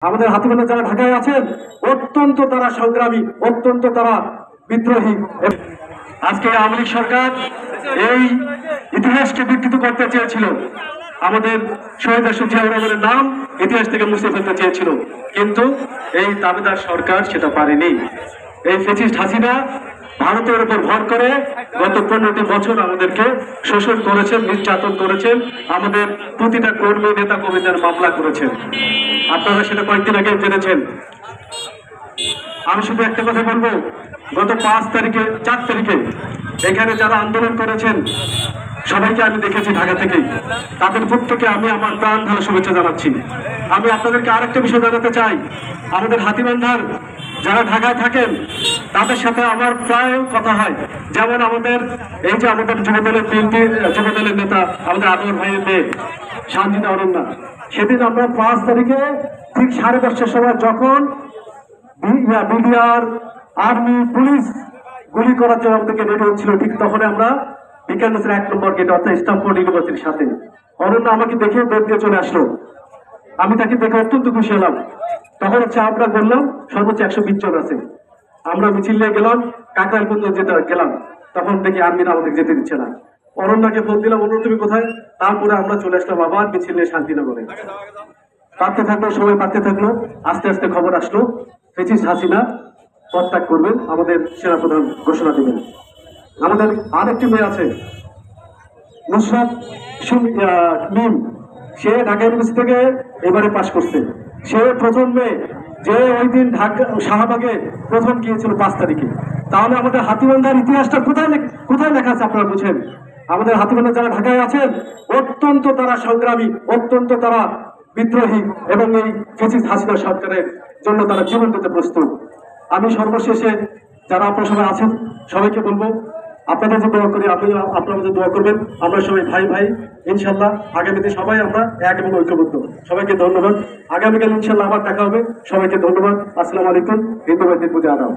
আমাদের হাতিবান্ধা যারা ঢাকায় আছেন অত্যন্ত তারা সংগ্রামী, অত্যন্ত তারা বিদ্রোহী। আজকে আওয়ামী লীগ সরকার এই ইতিহাসকে বিকৃত করতে চেয়েছিল, আমাদের শহীদ জিয়াউর রহমানের নাম ইতিহাস থেকে মুছে ফেলতে চেয়েছিল, কিন্তু এই দাবিদার সরকার সেটা পারেনি। এই ফ্যাসিস্ট হাসিনা ভারতের উপর ভর করে গত 15টি বছর আমাদেরকে শোষণ করেছেন, নির্যাতন করেছেন, আমাদের প্রতিটা কর্মী নেতা কর্মীদের মামলা করেছেন। আপনারা সেটা কয়েকদিন আগে জেনেছেন। আমি শুধু একটা কথা বলবো, গত 4 তারিখে এখানে যারা আন্দোলন করেছেন সবাইকে আমি দেখেছি ঢাকা থেকেই, তাদের প্রত্যেকে আমি আমার প্রাণ ঢালা শুভেচ্ছা জানাচ্ছি। আমি আপনাদেরকে আরেকটা বিষয় জানাতে চাই, আমাদের হাতিবান্ধার যারা ঢাকায় থাকেন তাদের সাথে আমার প্রায় কথা হয়। যেমন আমাদের এই যে আমাদের যুবদলের যুবদলের নেতা আমাদের আদর ভাইয়ের মেয়ে শান্তিতা অরণ্যা, সেদিন আমরা 5 তারিখে ঠিক 10:30টার সময় যখন বিডিআর আর্মি পুলিশ গুলি করার জন্য আমাদেরকে রেডি হচ্ছিল, ঠিক তখন আমরা বিজ্ঞান 1 নম্বর গেট অর্থাৎ স্টামফোর্ড ইউনিভার্সিটির সাথে অরণ্যা আমাকে দেখে দৌড় দিয়ে চলে আসলো। আমি তাকে দেখে অত্যন্ত খুশি হলাম। তখন আমরা বললাম সর্বোচ্চ 120 জন আছে। আমরা মিছিল নিয়ে গেলাম, কাকরাইল পর্যন্ত যেতে গেলাম, তখন দেখি আর্মিরা আমাদের যেতে দিচ্ছে না। অরণ্যাকে ফোন দিলাম, অরণ্য তুমি কোথায়? তারপরে আমরা চলে আসলাম আবার মিছিল নিয়ে শান্তিনগরে। পারতে থাকলো, সবাই পারতে থাকলো। আস্তে আস্তে খবর আসলো ফ্যাসিস্ট হাসিনা পদত্যাগ করবেন, আমাদের সেনাপ্রধান ঘোষণা দিবেন। আমাদের আরেকটি মেয়ে আছে নুসরাত মিম, সে ঢাকা ইউনিভার্সিটি থেকে এবারে পাশ করছে। সে প্রথম মেয়ে যে ওই দিন ঢাকা শাহবাগে প্রথম গিয়েছিল 5 তারিখে। তাহলে আমাদের হাতিবান্ধার ইতিহাসটা কোথায় লেখা আছে আপনারা বুঝেন? আমাদের হাতিবান্ধা যারা ঢাকায় আছেন অত্যন্ত তারা সংগ্রামী, অত্যন্ত তারা বিদ্রোহী এবং এই ফ্যাসিস্ট হাসিনা সরকারের জন্য তারা জীবন দিতে প্রস্তুত। আমি সর্বশেষে যারা আপনার সবাই আছেন সবাইকে বলবো, আপনাদের যে দোয়া করি, আপনারা যে দোয়া করবেন, আমরা সবাই ভাই ভাই ইনশাল্লাহ। আগামীতে সবাই আমরা এক এবং ঐক্যবদ্ধ। সবাইকে ধন্যবাদ। আগামীকাল ইনশাল্লাহ আবার দেখা হবে। সবাইকে ধন্যবাদ। আসসালামু আলাইকুম। হিন্দু ভাইদের প্রতি আদাব।